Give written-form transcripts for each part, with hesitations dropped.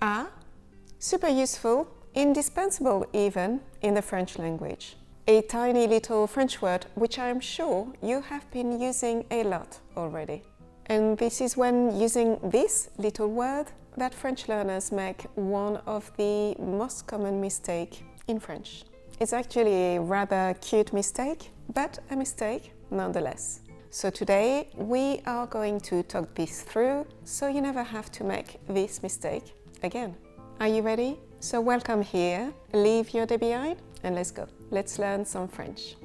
A, super useful, indispensable even in the French language. A tiny little French word which I'm sure you have been using a lot already. And this is when using this little word that French learners make one of the most common mistakes in French. It's actually a rather cute mistake, but a mistake nonetheless. So today we are going to talk this through so you never have to make this mistake again. Are you ready? So welcome here, leave your day behind and let's go. Let's learn some French.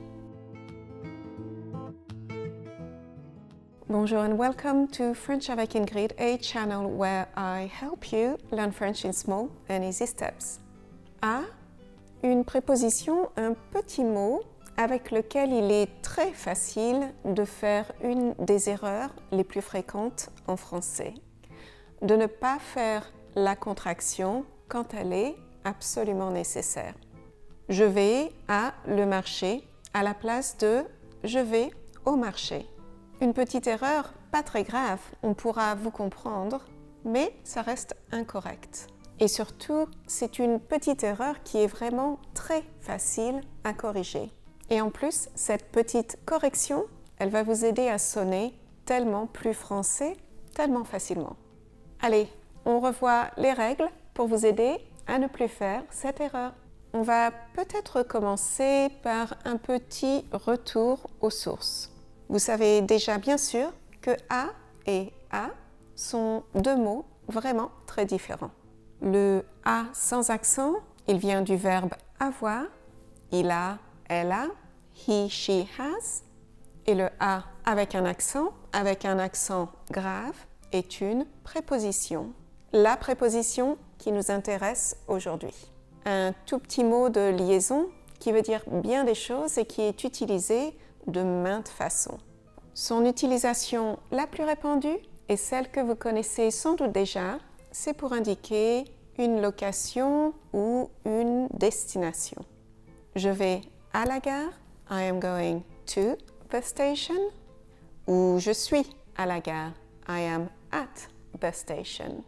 Bonjour and welcome to French avec Ingrid, a channel where I help you learn French in small and easy steps. A, une préposition, un petit mot avec lequel il est très facile de faire une des erreurs les plus fréquentes en français. De ne pas faire la contraction quand elle est absolument nécessaire. Je vais à le marché à la place de je vais au marché. Une petite erreur, pas très grave, on pourra vous comprendre, mais ça reste incorrect. Et surtout, c'est une petite erreur qui est vraiment très facile à corriger. Et en plus, cette petite correction, elle va vous aider à sonner tellement plus français, tellement facilement. Allez, on revoit les règles pour vous aider à ne plus faire cette erreur. On va peut-être commencer par un petit retour aux sources. Vous savez déjà bien sûr que A et A sont deux mots vraiment très différents. Le A sans accent, il vient du verbe avoir, il a, elle a, he, she has. Et le A avec un accent grave, est une préposition. La préposition qui nous intéresse aujourd'hui. Un tout petit mot de liaison qui veut dire bien des choses et qui est utilisé de maintes façons. Son utilisation la plus répandue et celle que vous connaissez sans doute déjà, c'est pour indiquer une location ou une destination. Je vais à la gare, I am going to the station, ou je suis à la gare, I am at the station.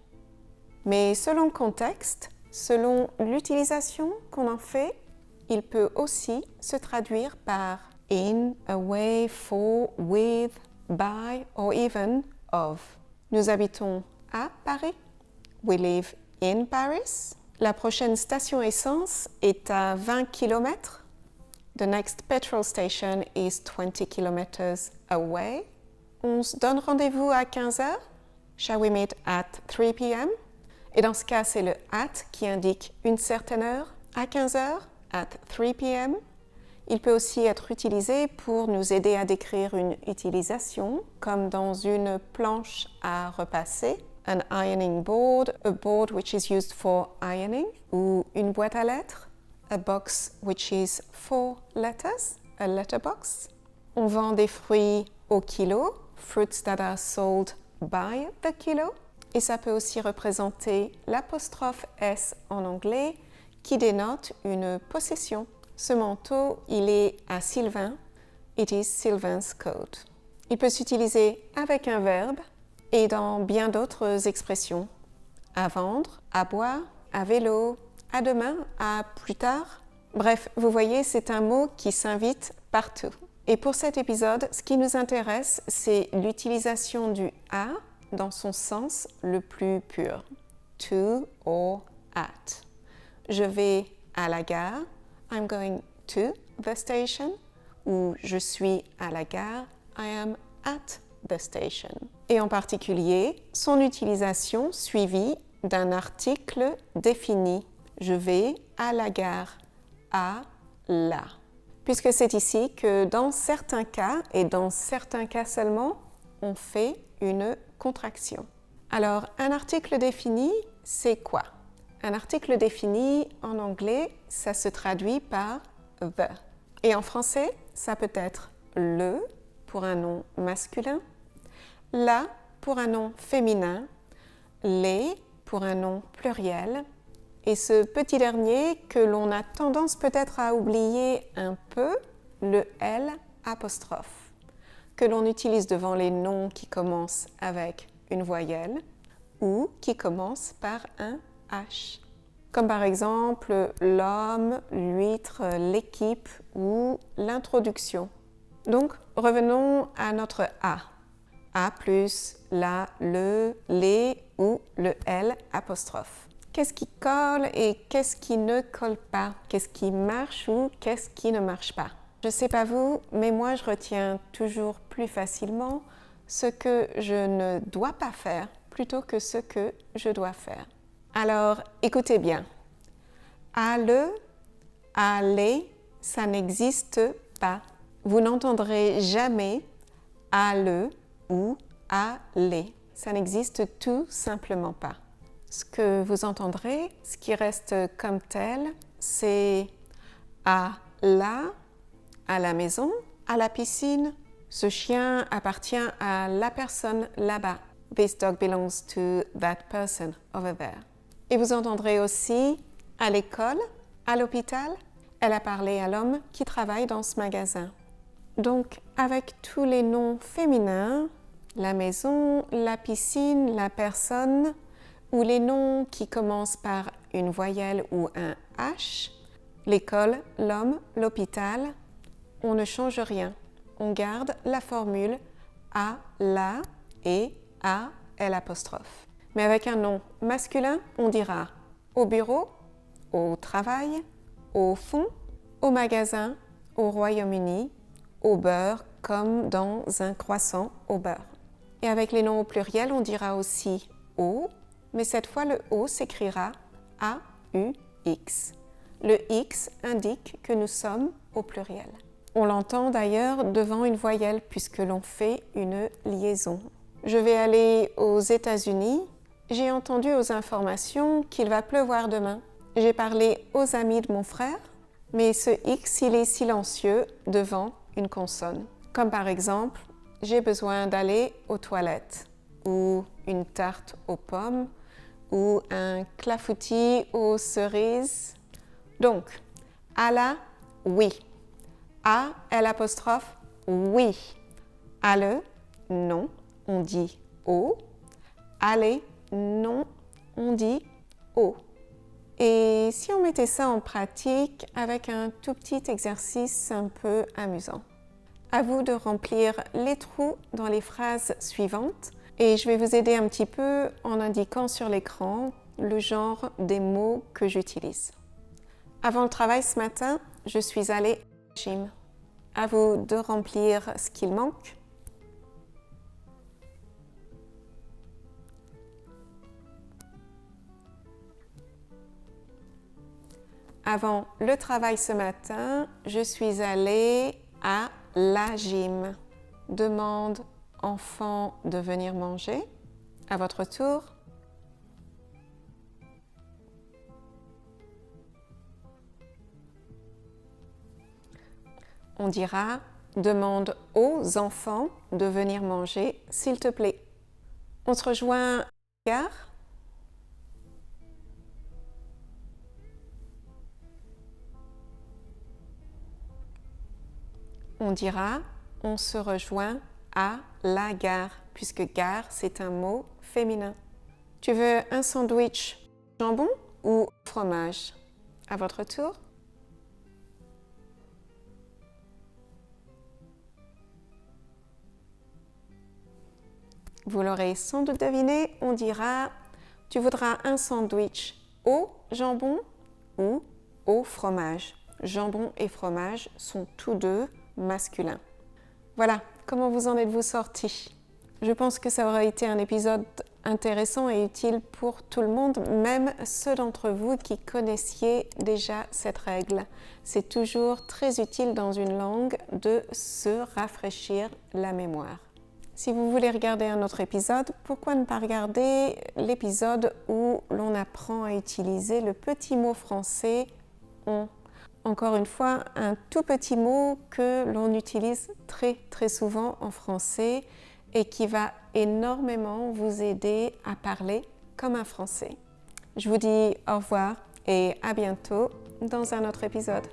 Mais selon le contexte, selon l'utilisation qu'on en fait, il peut aussi se traduire par in, away, for, with, by or even of. Nous habitons à Paris. We live in Paris. La prochaine station essence est à 20 km. The next petrol station is 20 km away. On se donne rendez-vous à 15 heures. Shall we meet at 3 p.m.? Et dans ce cas, c'est le at qui indique une certaine heure, à 15 heures, at 3 p.m. Il peut aussi être utilisé pour nous aider à décrire une utilisation, comme dans une planche à repasser, an ironing board, a board which is used for ironing, ou une boîte à lettres, a box which is for letters, a letterbox. On vend des fruits au kilo, fruits that are sold by the kilo. Et ça peut aussi représenter l'apostrophe S en anglais qui dénote une possession. Ce manteau, il est à Sylvain. It is Sylvain's coat. Il peut s'utiliser avec un verbe et dans bien d'autres expressions. À vendre, à boire, à vélo, à demain, à plus tard. Bref, vous voyez, c'est un mot qui s'invite partout. Et pour cet épisode, ce qui nous intéresse, c'est l'utilisation du « à » dans son sens le plus pur. To or at. Je vais à la gare. I'm going to the station. Ou je suis à la gare. I am at the station. Et en particulier, son utilisation suivie d'un article défini. Je vais à la gare. À la. Puisque c'est ici que dans certains cas, et dans certains cas seulement, on fait une contraction. Alors, un article défini, c'est quoi? Un article défini, en anglais, ça se traduit par the. Et en français, ça peut être le pour un nom masculin, la pour un nom féminin, les pour un nom pluriel, et ce petit dernier que l'on a tendance peut-être à oublier un peu, le L apostrophe, que l'on utilise devant les noms qui commencent avec une voyelle ou qui commencent par un H. Comme par exemple l'homme, l'huître, l'équipe ou l'introduction. Donc, revenons à notre A. A plus la, le, les ou le L apostrophe. Qu'est-ce qui colle et qu'est-ce qui ne colle pas? Qu'est-ce qui marche ou qu'est-ce qui ne marche pas? Je ne sais pas vous, mais moi je retiens toujours plus facilement ce que je ne dois pas faire plutôt que ce que je dois faire. Alors, écoutez bien. À le, aller, ça n'existe pas. Vous n'entendrez jamais à le ou à les. Ça n'existe tout simplement pas. Ce que vous entendrez, ce qui reste comme tel, c'est à la maison, à la piscine. Ce chien appartient à la personne là-bas. This dog belongs to that person over there. Et vous entendrez aussi à l'école, à l'hôpital. Elle a parlé à l'homme qui travaille dans ce magasin. Donc, avec tous les noms féminins, la maison, la piscine, la personne, ou les noms qui commencent par une voyelle ou un H, l'école, l'homme, l'hôpital, on ne change rien. On garde la formule à, la et à, L apostrophe. Mais avec un nom masculin, on dira au bureau, au travail, au fond, au magasin, au Royaume-Uni, au beurre, comme dans un croissant au beurre. Et avec les noms au pluriel, on dira aussi au, mais cette fois le O s'écrira A-U-X. Le X indique que nous sommes au pluriel. On l'entend d'ailleurs devant une voyelle puisque l'on fait une liaison. Je vais aller aux États-Unis. J'ai entendu aux informations qu'il va pleuvoir demain. J'ai parlé aux amis de mon frère, mais ce X, il est silencieux devant une consonne. Comme par exemple, j'ai besoin d'aller aux toilettes, ou une tarte aux pommes, ou un clafoutis aux cerises. Donc, à la, oui. À, L apostrophe, oui. À le, non, on dit au. Aller, non, on dit au. Et si on mettait ça en pratique avec un tout petit exercice un peu amusant? À vous de remplir les trous dans les phrases suivantes et je vais vous aider un petit peu en indiquant sur l'écran le genre des mots que j'utilise. Avant le travail ce matin, je suis allée au gym. À vous de remplir ce qu'il manque. Avant le travail ce matin, je suis allée à la gym. Demande enfant de venir manger. À votre tour. On dira demande aux enfants de venir manger, s'il te plaît. On se rejoint à la gare. On dira on se rejoint à la gare, puisque gare, c'est un mot féminin. Tu veux un sandwich jambon ou fromage? À votre tour. Vous l'aurez sans doute deviné, on dira tu voudras un sandwich au jambon ou au fromage. Jambon et fromage sont tous deux masculins. Voilà, comment vous en êtes-vous sortis? Je pense que ça aura été un épisode intéressant et utile pour tout le monde, même ceux d'entre vous qui connaissiez déjà cette règle. C'est toujours très utile dans une langue de se rafraîchir la mémoire. Si vous voulez regarder un autre épisode, pourquoi ne pas regarder l'épisode où l'on apprend à utiliser le petit mot français « on ». Encore une fois, un tout petit mot que l'on utilise très souvent en français et qui va énormément vous aider à parler comme un français. Je vous dis au revoir et à bientôt dans un autre épisode.